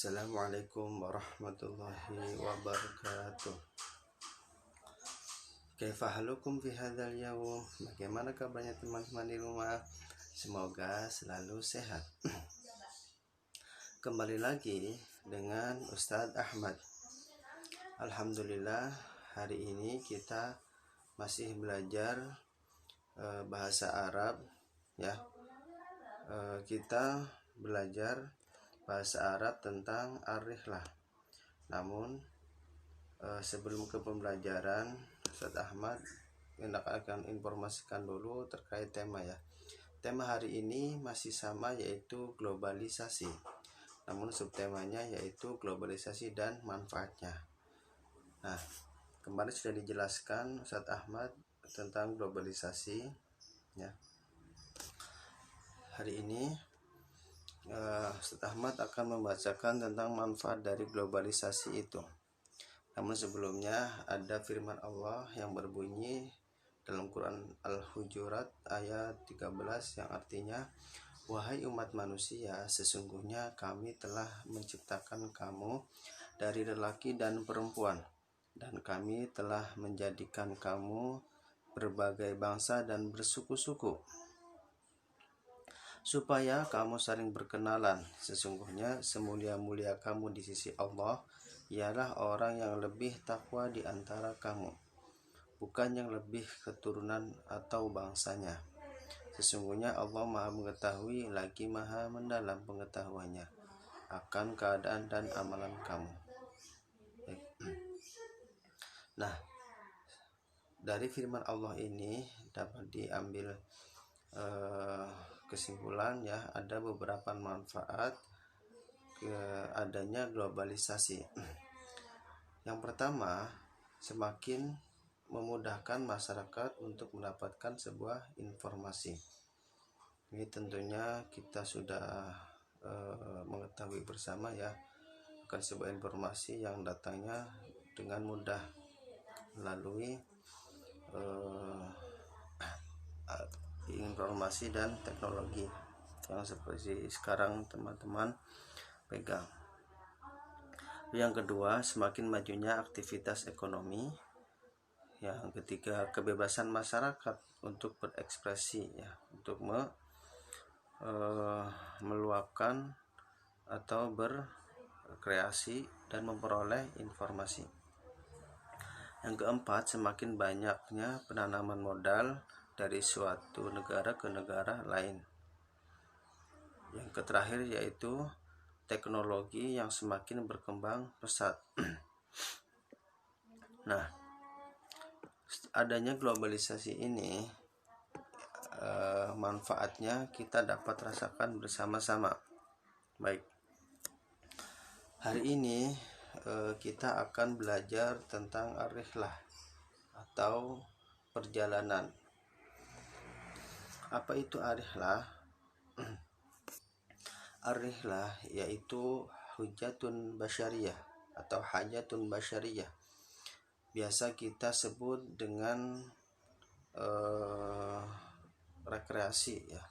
Assalamualaikum warahmatullahi wabarakatuh. Kaifa halukum fi hadzal yaum? Bagaimana kabarnya teman-teman di rumah? Semoga selalu sehat. Kembali lagi dengan Ustadz Ahmad. Alhamdulillah, hari ini kita masih belajar bahasa Arab ya. Kita belajar bahasa Arab tentang ar-rihlah. Namun sebelum ke pembelajaran, Ustadz Ahmad akan informasikan dulu terkait tema ya. Tema hari ini masih sama, yaitu globalisasi. Namun subtemanya yaitu globalisasi dan manfaatnya. Nah, kemarin sudah dijelaskan Ustadz Ahmad tentang globalisasi ya. Hari ini Ustadz Ahmad akan membacakan tentang manfaat dari globalisasi itu. Namun sebelumnya ada firman Allah yang berbunyi dalam Quran Al-Hujurat ayat 13 yang artinya, wahai umat manusia, sesungguhnya kami telah menciptakan kamu dari lelaki dan perempuan, dan kami telah menjadikan kamu berbagai bangsa dan bersuku-suku supaya kamu saling berkenalan. Sesungguhnya semulia-mulia kamu di sisi Allah ialah orang yang lebih takwa di antara kamu, bukan yang lebih keturunan atau bangsanya. Sesungguhnya Allah Maha mengetahui lagi Maha mendalam pengetahuannya akan keadaan dan amalan kamu. Nah, dari firman Allah ini dapat diambil kesimpulan ya, ada beberapa manfaat adanya globalisasi. Yang pertama, semakin memudahkan masyarakat untuk mendapatkan sebuah informasi. Ini tentunya kita sudah mengetahui bersama ya, akan sebuah informasi yang datangnya dengan mudah melalui informasi dan teknologi yang seperti sekarang teman-teman pegang. Yang kedua, semakin majunya aktivitas ekonomi. Yang ketiga, kebebasan masyarakat untuk berekspresi ya, untuk meluapkan atau berkreasi dan memperoleh informasi. Yang keempat, semakin banyaknya penanaman modal dari suatu negara ke negara lain. Yang terakhir yaitu teknologi yang semakin berkembang pesat. Nah, adanya globalisasi ini manfaatnya kita dapat rasakan bersama-sama. Baik, hari ini kita akan belajar tentang ar-rihlah atau perjalanan. Apa itu ar-rihlah? Ar-rihlah yaitu hujatun basyariyah atau hajatun basyariyah. Biasa kita sebut dengan rekreasi ya.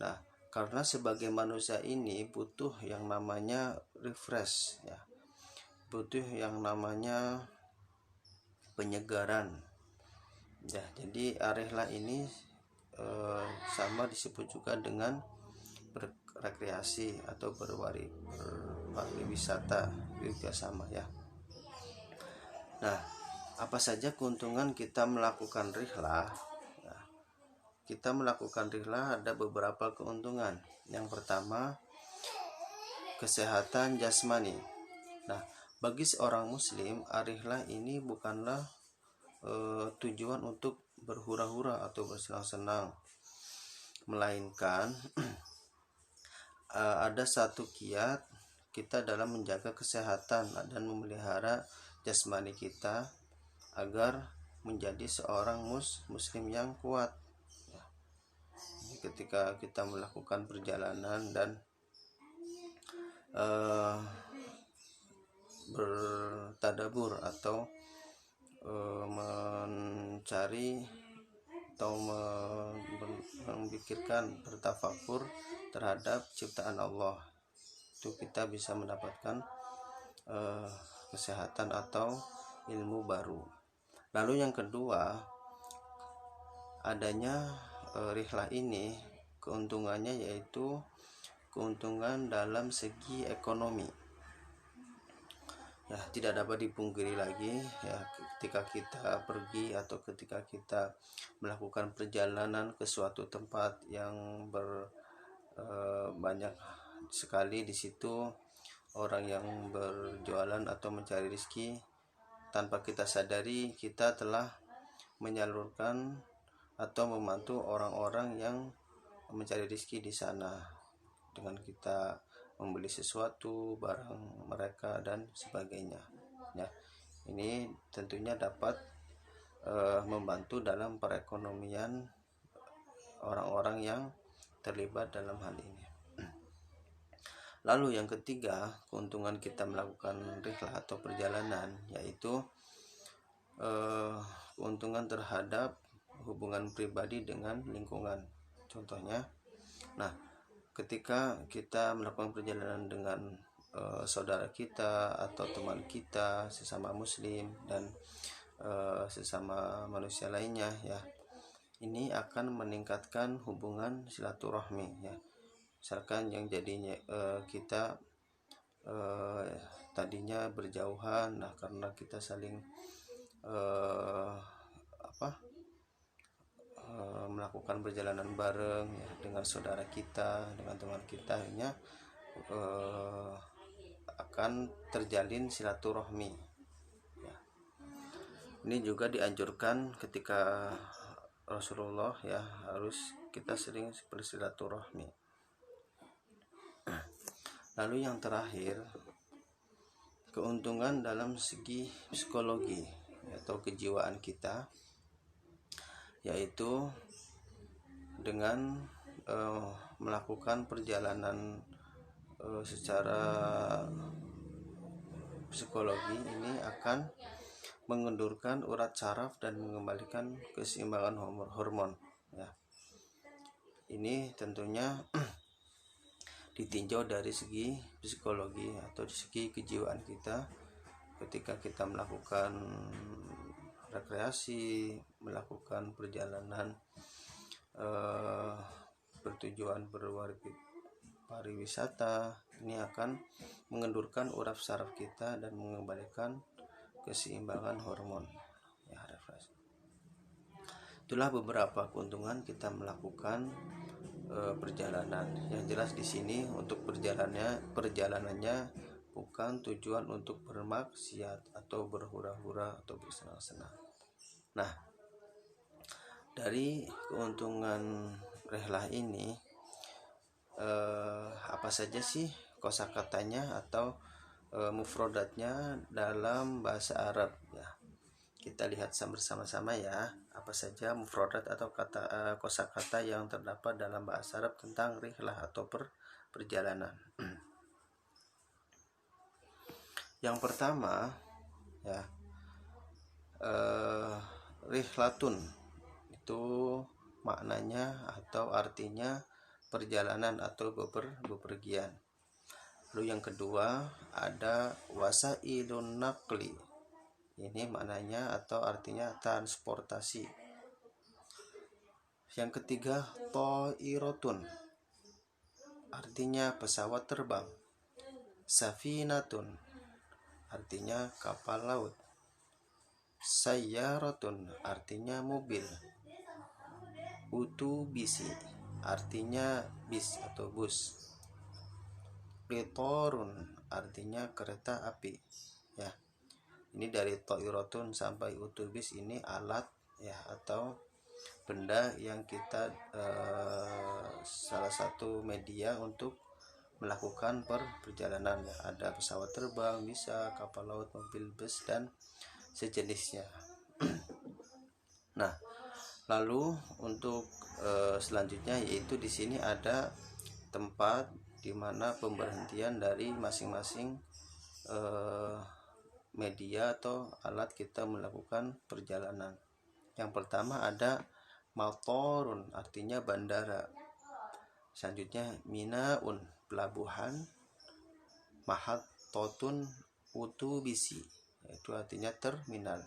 Nah, karena sebagai manusia ini butuh yang namanya refresh ya, butuh yang namanya penyegaran ya. Jadi ar-rihlah ini sama disebut juga dengan berrekreasi atau berwisata juga sama ya. Nah, apa saja keuntungan kita melakukan rihlah? Nah, kita melakukan rihlah ada beberapa keuntungan. Yang pertama, kesehatan jasmani. Nah, bagi seorang muslim, ar-rihlah ini bukanlah tujuan untuk berhura-hura atau bersenang-senang, melainkan ada satu kiat kita dalam menjaga kesehatan dan memelihara jasmani kita agar menjadi seorang muslim yang kuat. Ketika kita melakukan perjalanan dan bertadabur atau mencari atau memikirkan, bertafakur terhadap ciptaan Allah itu kita bisa mendapatkan kesehatan atau ilmu baru. Lalu yang kedua, adanya rihlah ini keuntungannya yaitu keuntungan dalam segi ekonomi. Ya, tidak dapat dipungkiri lagi ya, ketika kita pergi atau ketika kita melakukan perjalanan ke suatu tempat yang banyak sekali di situ orang yang berjualan atau mencari rezeki, tanpa kita sadari kita telah menyalurkan atau membantu orang-orang yang mencari rezeki di sana dengan kita membeli sesuatu barang mereka dan sebagainya. Ya, ini tentunya dapat membantu dalam perekonomian orang-orang yang terlibat dalam hal ini. Lalu yang ketiga, keuntungan kita melakukan rihlah atau perjalanan yaitu keuntungan terhadap hubungan pribadi dengan lingkungan. Contohnya, nah, ketika kita melakukan perjalanan dengan saudara kita atau teman kita sesama muslim dan sesama manusia lainnya ya, ini akan meningkatkan hubungan silaturahmi ya. Misalkan yang jadinya kita tadinya berjauhan, nah karena kita saling melakukan perjalanan bareng ya, dengan saudara kita, dengan teman kita, akhirnya akan terjalin silaturahmi ya. Ini juga dianjurkan ketika Rasulullah ya, harus kita sering bersilaturahmi. Lalu yang terakhir, keuntungan dalam segi psikologi atau kejiwaan kita, yaitu dengan melakukan perjalanan secara psikologi ini akan mengendurkan urat saraf dan mengembalikan keseimbangan hormon ya. Ini tentunya ditinjau dari segi psikologi atau dari segi kejiwaan kita ketika kita melakukan rekreasi, melakukan perjalanan bertujuan pariwisata, ini akan mengendurkan urat saraf kita dan mengembalikan keseimbangan hormon ya, refresh. Itulah beberapa keuntungan kita melakukan perjalanan. Yang jelas di sini untuk perjalanannya bukan tujuan untuk bermaksiat atau berhura-hura atau bersenang-senang. Nah, dari keuntungan rihlah ini apa saja sih kosakatanya atau mufrodatnya dalam bahasa Arab ya. Kita lihat bersama-sama ya, apa saja mufrodat atau kosakata yang terdapat dalam bahasa Arab tentang rihlah atau perjalanan. Yang pertama ya, rihlatun itu maknanya atau artinya perjalanan atau bepergian. Lalu yang kedua ada wasailun naqli, ini maknanya atau artinya transportasi. Yang ketiga ta'iratun, artinya pesawat terbang. Safinatun, artinya kapal laut. Sayyaratun, artinya mobil. Utubisi, artinya bis atau bus. Qitarun, artinya kereta api ya. Ini dari ta'iratun sampai utubis, ini alat ya atau benda yang kita salah satu media untuk melakukan perjalanan ya. Ada pesawat terbang, bisa kapal laut, mobil, bus dan sejenisnya. Nah, lalu untuk selanjutnya yaitu di sini ada tempat di mana pemberhentian dari masing-masing media atau alat kita melakukan perjalanan. Yang pertama ada matorun, artinya bandara. Selanjutnya minaun, pelabuhan. mahattotun utubisi, itu artinya terminal.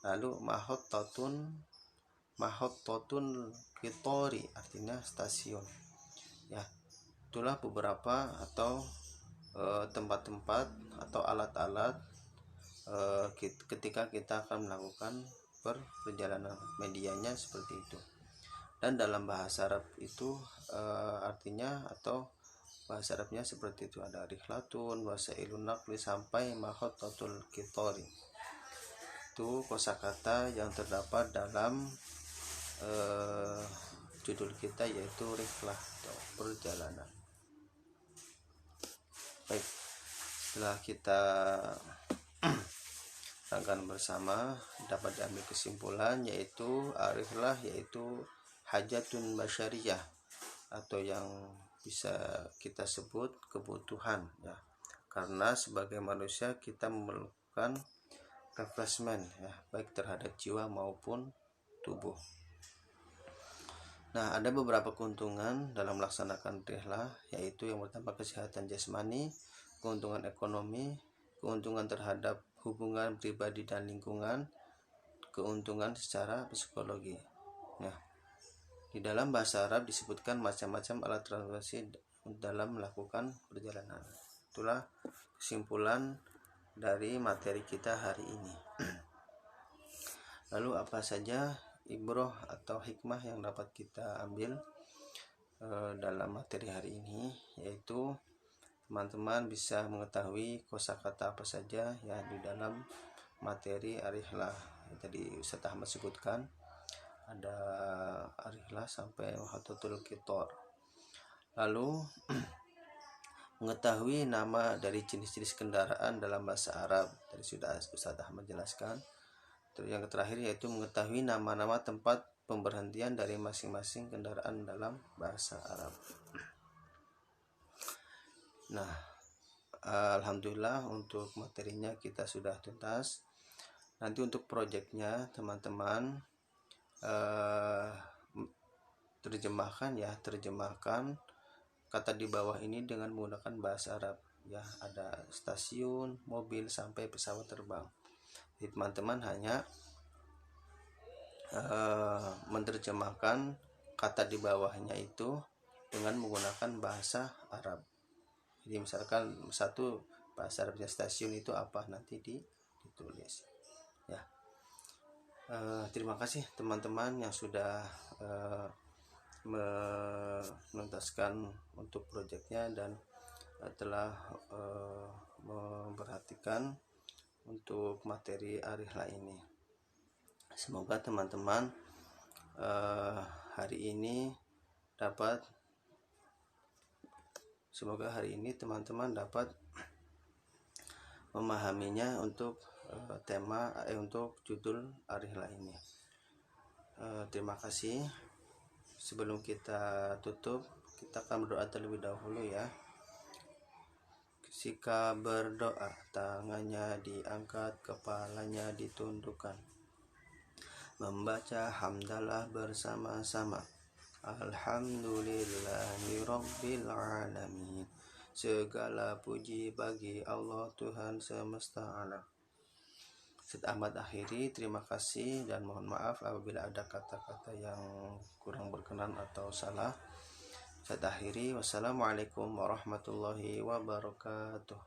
Lalu mahattotun kitori, artinya stasiun. Ya, itulah beberapa atau tempat-tempat atau alat-alat ketika kita akan melakukan perjalanan, medianya seperti itu. Dan dalam bahasa Arab itu artinya atau bahasa Arabnya seperti itu, ada rihlatun, wasailun naqli, sampai mahattatul kitori. Itu kosakata yang terdapat dalam judul kita, yaitu rihlah atau perjalanan. Baik, setelah kita rangkan bersama, dapat diambil kesimpulan yaitu rihlah yaitu hajatun basyariyah, atau yang bisa kita sebut kebutuhan, ya, karena sebagai manusia kita memerlukan refreshment, ya, baik terhadap jiwa maupun tubuh. Nah, ada beberapa keuntungan dalam melaksanakan rihlah, yaitu yang pertama kesehatan jasmani, keuntungan ekonomi, keuntungan terhadap hubungan pribadi dan lingkungan, keuntungan secara psikologi. Nah, di dalam bahasa Arab disebutkan macam-macam alat transportasi dalam melakukan perjalanan. Itulah kesimpulan dari materi kita hari ini. Lalu apa saja ibroh atau hikmah yang dapat kita ambil dalam materi hari ini, yaitu teman-teman bisa mengetahui kosakata apa saja ya di dalam materi rihlah. Tadi Ustaz Ahmad sebutkan ada rihlah sampai mahattatul kitor. Lalu mengetahui nama dari jenis-jenis kendaraan dalam bahasa Arab, tadi sudah Ustaz Ahmad jelaskan. Terus yang terakhir yaitu mengetahui nama-nama tempat pemberhentian dari masing-masing kendaraan dalam bahasa Arab. Nah, alhamdulillah untuk materinya kita sudah tuntas. Nanti untuk proyeknya teman-teman terjemahkan kata di bawah ini dengan menggunakan bahasa Arab, ya, ada stasiun, mobil sampai pesawat terbang. Jadi teman-teman hanya menerjemahkan kata di bawahnya itu dengan menggunakan bahasa Arab. Jadi misalkan satu bahasa Arabnya stasiun itu apa, nanti ditulis, ya. Terima kasih teman-teman yang sudah menuntaskan untuk proyeknya dan telah memperhatikan untuk materi rihlah ini. Semoga teman-teman hari ini teman-teman dapat memahaminya untuk untuk judul rihlah ini. Terima kasih. Sebelum kita tutup, kita akan berdoa terlebih dahulu, ya. Ketika berdoa, tangannya diangkat, kepalanya ditundukkan. Membaca hamdalah bersama-sama. Alhamdulillahirabbil alamin. Segala puji bagi Allah Tuhan semesta alam. Ustaz Ahmad akhiri, terima kasih dan mohon maaf apabila ada kata-kata yang kurang berkenan atau salah. Ustaz akhiri, wassalamualaikum warahmatullahi wabarakatuh.